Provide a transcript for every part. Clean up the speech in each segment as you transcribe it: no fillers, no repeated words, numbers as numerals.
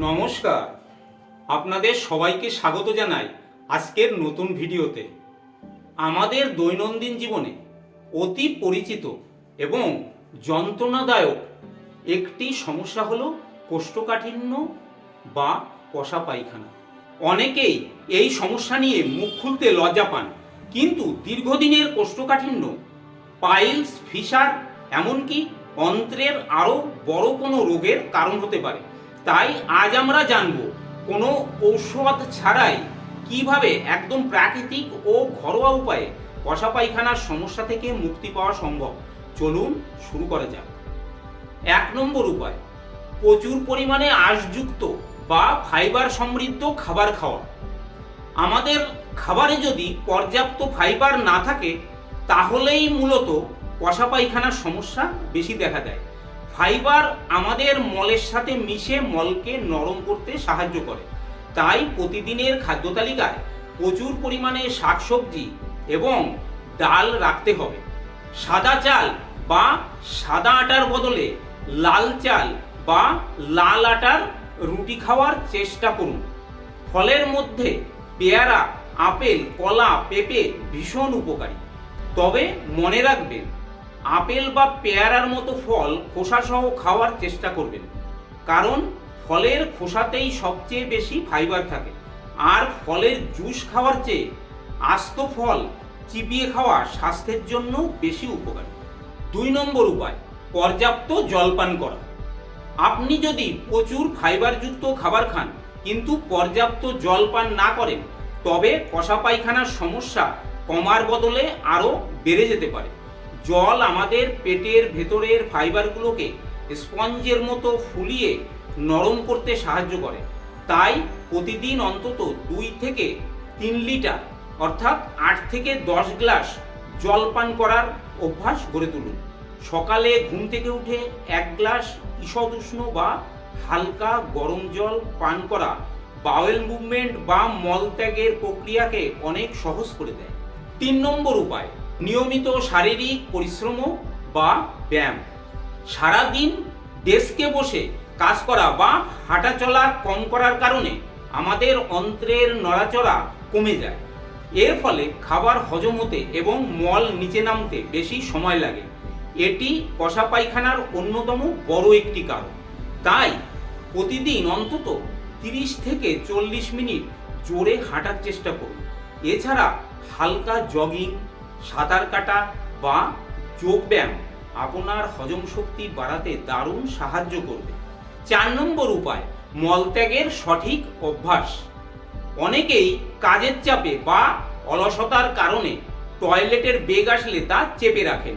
নমস্কার, আপনাদের সবাইকে স্বাগত জানাই আজকের নতুন ভিডিওতে। আমাদের দৈনন্দিন জীবনে অতি পরিচিত এবং যন্ত্রণাদায়ক একটি সমস্যা হলো কোষ্ঠকাঠিন্য বা কষা পায়খানা। অনেকেই এই সমস্যা নিয়ে মুখ খুলতে লজ্জা পান, কিন্তু দীর্ঘদিনের কোষ্ঠকাঠিন্য পাইলস, ফিশার, এমনকি অন্ত্রের আরও বড় কোনো রোগের কারণ হতে পারে। তাই আজ আমরা জানব কোনো ঔষধ ছাড়াই কিভাবে একদম প্রাকৃতিক ও ঘরোয়া উপায়ে কষা পায়খানার সমস্যা থেকে মুক্তি পাওয়া সম্ভব। চলুন শুরু করা যাক। 1 নম্বর উপায়, প্রচুর পরিমাণে আঁশযুক্ত বা ফাইবার সমৃদ্ধ খাবার খাওয়া। আমাদের খাবারে যদি পর্যাপ্ত ফাইবার না থাকে তাহলেই মূলত কষা পায়খানার সমস্যা বেশি দেখা দেয়। ফাইবার আমাদের মলের সাথে মিশে মলকে নরম করতে সাহায্য করে। তাই প্রতিদিনের খাদ্য তালিকায় প্রচুর পরিমাণে শাকসবজি এবং ডাল রাখতে হবে। সাদা চাল বা সাদা আটার বদলে লাল চাল বা লাল আটার রুটি খাওয়ার চেষ্টা করুন। ফলের মধ্যে পেয়ারা, আপেল, কলা, পেঁপে ভীষণ উপকারী। তবে মনে রাখবেন, আপেল বা পেয়ারার মতো ফল খোসাসহ খাওয়ার চেষ্টা করবেন, কারণ ফলের খোসাতেই সবচেয়ে বেশি ফাইবার থাকে। আর ফলের জুস খাওয়ার চেয়ে আস্ত ফল চিবিয়ে খাওয়া স্বাস্থ্যের জন্য বেশি উপকারী। 2 নম্বর উপায়, পর্যাপ্ত জলপান করা। আপনি যদি প্রচুর ফাইবারযুক্ত খাবার খান কিন্তু পর্যাপ্ত জলপান না করেন, তবে কষা পায়খানার সমস্যা কমার বদলে আরও বেড়ে যেতে পারে। জল আমাদের পেটের ভেতরের ফাইবারগুলোকে স্পঞ্জের মতো ফুলিয়ে নরম করতে সাহায্য করে। তাই প্রতিদিন অন্তত 2 থেকে 3 লিটার অর্থাৎ 8 থেকে 10 গ্লাস জল পান করার অভ্যাস গড়ে তুলুন। সকালে ঘুম থেকে উঠে 1 গ্লাস ঈষৎ উষ্ণ বা হালকা গরম জল পান করা বাওয়েল মুভমেন্ট বা মলত্যাগের প্রক্রিয়াকে অনেক সহজ করে দেয়। 3 নম্বর উপায়, নিয়মিত শারীরিক পরিশ্রম বা ব্যায়াম। সারাদিন ডেস্কে বসে কাজ করা বা হাঁটাচলা কম করার কারণে আমাদের অন্ত্রের নড়াচড়া কমে যায়। এর ফলে খাবার হজম হতে এবং মল নিচে নামতে বেশি সময় লাগে। এটি কষা পায়খানার অন্যতম বড় একটি কারণ। তাই প্রতিদিন অন্তত 30 থেকে 40 মিনিট জোরে হাঁটার চেষ্টা করুন। এছাড়া হালকা জগিং, সাঁতার কাটা বা যোগব্যায়াম আপনার হজম শক্তি বাড়াতে দারুণ সাহায্য করবে। 4 নম্বর উপায়, মলত্যাগের সঠিক অভ্যাস। অনেকেই কাজের চাপে বা অলসতার কারণে টয়লেটের বেগ আসলে তা চেপে রাখেন।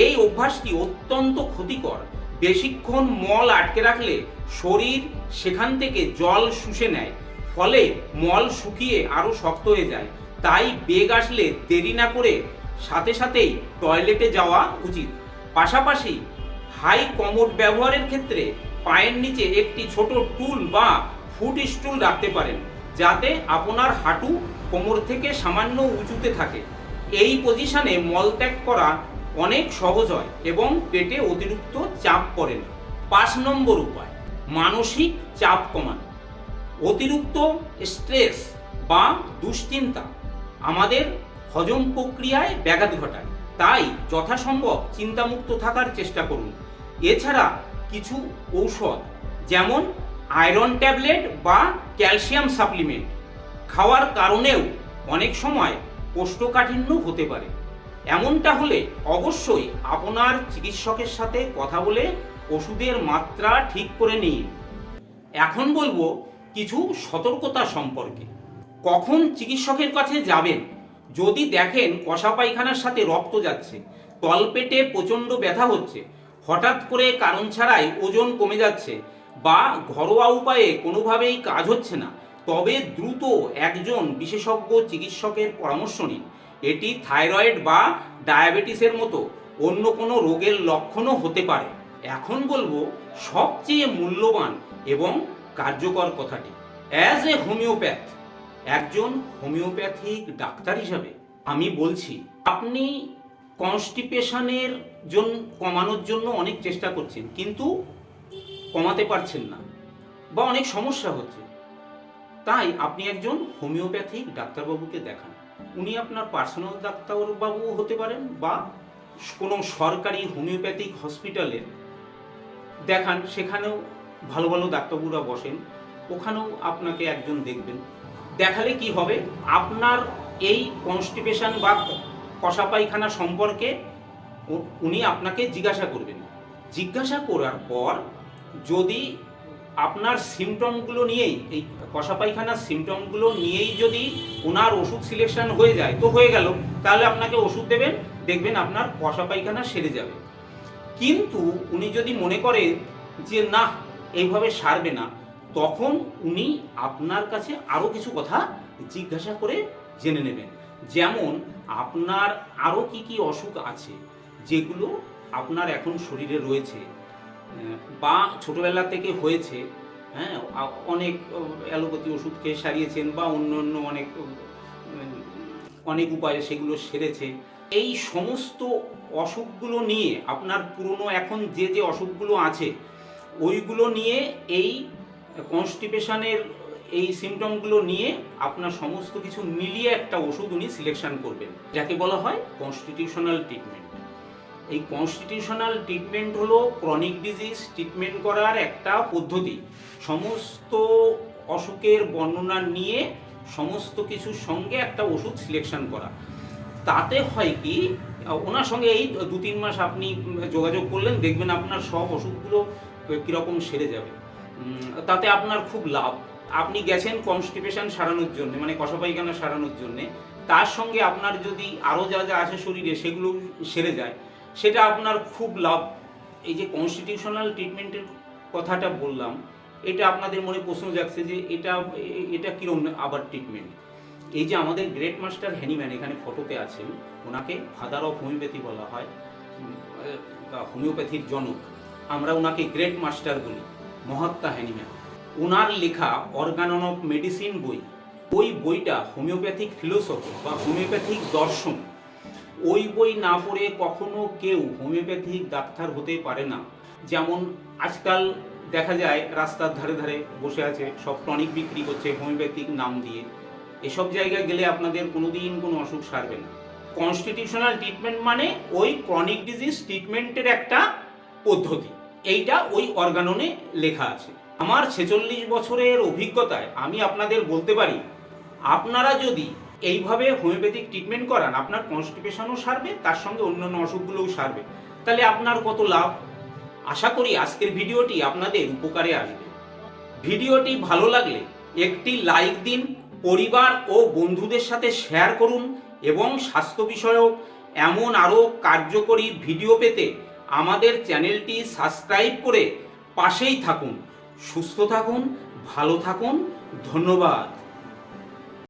এই অভ্যাসটি অত্যন্ত ক্ষতিকর। বেশিক্ষণ মল আটকে রাখলে শরীর সেখান থেকে জল শুষে নেয়, ফলে মল শুকিয়ে আরও শক্ত হয়ে যায়। তাই বেগ আসলে দেরি না করে সাথে সাথেই টয়লেটে যাওয়া উচিত। পাশাপাশি হাই কমোড ব্যবহারের ক্ষেত্রে পায়ের নিচে একটি ছোট টুল বা ফুট স্টুল রাখতে পারেন, যাতে আপনার হাঁটু কোমর থেকে সামান্য উঁচুতে থাকে। এই পজিশনে মলত্যাগ করা অনেক সহজ হয় এবং পেটে অতিরিক্ত চাপ পড়ে না। 5 নম্বর উপায়, মানসিক চাপ কমানো। অতিরিক্ত স্ট্রেস বা দুশ্চিন্তা আমাদের হজম প্রক্রিয়ায় ব্যাঘাত ঘটায়। তাই যথাসম্ভব চিন্তামুক্ত থাকার চেষ্টা করুন। এছাড়া কিছু ঔষধ যেমন আয়রন ট্যাবলেট বা ক্যালসিয়াম সাপ্লিমেন্ট খাওয়ার কারণেও অনেক সময় কোষ্ঠকাঠিন্য হতে পারে। এমনটা হলে অবশ্যই আপনার চিকিৎসকের সাথে কথা বলে ওষুধের মাত্রা ঠিক করে নিন। এখন বলবো কিছু সতর্কতা সম্পর্কে। কখন চিকিৎসকের কাছে যাবেন? যদি দেখেন কষা পায়খানার সাথে রক্ত যাচ্ছে, তলপেটে প্রচণ্ড ব্যথা হচ্ছে, হঠাৎ করে কারণ ছাড়াই ওজন কমে যাচ্ছে বা ঘরোয়া উপায়ে কোনোভাবেই কাজ হচ্ছে না, তবে দ্রুত একজন বিশেষজ্ঞ চিকিৎসকের পরামর্শ নিন। এটি থাইরয়েড বা ডায়াবেটিসের মতো অন্য কোনো রোগের লক্ষণও হতে পারে। এখন বলবো সবচেয়ে মূল্যবান এবং কার্যকর কথাটি। অ্যাজ এ হোমিওপ্যাথ, একজন হোমিওপ্যাথিক ডাক্তার হিসাবে আমি বলছি, আপনি কনস্টিপেশনের কমানোর জন্য অনেক চেষ্টা করছেন কিন্তু কমাতে পারছেন না। বা অনেক সমস্যা হচ্ছে, তাই আপনি একজন হোমিওপ্যাথিক ডাক্তারবাবুকে দেখান। উনি আপনার পার্সোনাল ডাক্তারবাবু হতে পারেন বা কোনো সরকারি হোমিওপ্যাথিক হসপিটালে দেখান, সেখানেও ভালো ভালো ডাক্তারবাবুরা বসেন, ওখানেও আপনাকে একজন দেখবেন। দেখালে কি হবে, আপনার এই কনস্টিপেশন বা কষা পায়খানা সম্পর্কে উনি আপনাকে জিজ্ঞাসা করবেন। জিজ্ঞাসা করার পর যদি আপনার সিমটমগুলো নিয়েই, এই কষা পায়খানার সিমটমগুলো নিয়েই যদি ওনার ওষুধ সিলেকশন হয়ে যায় তো হয়ে গেল, তাহলে আপনাকে ওষুধ দেবেন, দেখবেন আপনার কষা পায়খানা সেরে যাবে। কিন্তু উনি যদি মনে করেন যে না এইভাবে সারবে না, তখন উনি আপনার কাছে আরও কিছু কথা জিজ্ঞাসা করে জেনে নেবেন। যেমন আপনার আরও কি কি অসুখ আছে যেগুলো আপনার এখন শরীরে রয়েছে বা ছোটবেলা থেকে হয়েছে, হ্যাঁ, অনেক অ্যালোপ্যাথি ওষুধ খেয়ে সারিয়েছেন বা অন্য অন্য অনেক উপায়ে সেগুলো সেরেছে। এই সমস্ত অসুখগুলো নিয়ে, আপনার পুরনো এখন যে যে অসুখগুলো আছে ওইগুলো নিয়ে, এই কনস্টিপেশনের এই সিমটমগুলো নিয়ে আপনার সমস্ত কিছু মিলিয়ে একটা ওষুধ উনি সিলেকশন করবেন, যাকে বলা হয় কনস্টিটিউশনাল ট্রিটমেন্ট। এই কনস্টিটিউশনাল ট্রিটমেন্ট হলো ক্রনিক ডিজিজ ট্রিটমেন্ট করার একটা পদ্ধতি। সমস্ত অসুখের বর্ণনা নিয়ে সমস্ত কিছুর সঙ্গে একটা ওষুধ সিলেকশন করা। তাতে হয় কি, ওনার সঙ্গে এই 2-3 মাস আপনি যোগাযোগ করলেন, দেখবেন আপনার সব অসুখগুলো কীরকম সেরে যাবে। তাতে আপনার খুব লাভ। আপনি গেছেন কনস্টিপেশন সারানোর জন্য, মানে কষা পায়খানা সারানোর জন্যে, তার সঙ্গে আপনার যদি আরও যা যা আছে শরীরে সেগুলো সেরে যায়, সেটা আপনার খুব লাভ। এই যে কনস্টিটিউশনাল ট্রিটমেন্টের কথাটা বললাম, এটা আপনাদের মনে প্রশ্ন জাগছে যে এটা কীরকম আবার ট্রিটমেন্ট। এই যে আমাদের গ্রেট মাস্টার হ্যানিম্যান এখানে ফটোতে আছেন, ওনাকে ফাদার অফ হোমিওপ্যাথি বলা হয়, হোমিওপ্যাথির জনক। আমরা ওনাকে গ্রেট মাস্টার বলি, মহাত্মা হ্যানিম্যান। ওনার লেখা অর্গান অফ মেডিসিন বই, ওই বইটা হোমিওপ্যাথিক ফিলোসফি বা হোমিওপ্যাথিক দর্শন। ওই বই না পড়ে কখনো কেউ হোমিওপ্যাথিক ডাক্তার হতে পারে না। যেমন আজকাল দেখা যায় রাস্তার ধারে ধারে বসে আছে, সব টনিক বিক্রি করছে হোমিওপ্যাথিক নাম দিয়ে। এসব জায়গায় গেলে আপনাদের কোনোদিন কোনো অসুখ সারবে না। কনস্টিটিউশনাল ট্রিটমেন্ট মানে ওই ক্রনিক ডিজিজ ট্রিটমেন্টের একটা পদ্ধতি, এইটা ওই অর্গাননে লেখা আছে। আমার 46 বছরের অভিজ্ঞতায় আমি আপনাদের বলতে পারি, আপনারা যদি এইভাবে হোমিওপ্যাথিক ট্রিটমেন্ট করান, আপনার কনস্টিপেশনও সারবে, তার সঙ্গে অন্যান্য অসুখগুলোও সারবে। তাহলে আপনার কত লাভ। আশা করি আজকের ভিডিওটি আপনাদের উপকারে আসবে। ভিডিওটি ভালো লাগলে একটি লাইক দিন, পরিবার ও বন্ধুদের সাথে শেয়ার করুন এবং স্বাস্থ্য বিষয়ক এমন আরও কার্যকরী ভিডিও পেতে আমাদের চ্যানেলটি সাবস্ক্রাইব করে পাশেই থাকুন। সুস্থ থাকুন, ভালো থাকুন, ধন্যবাদ।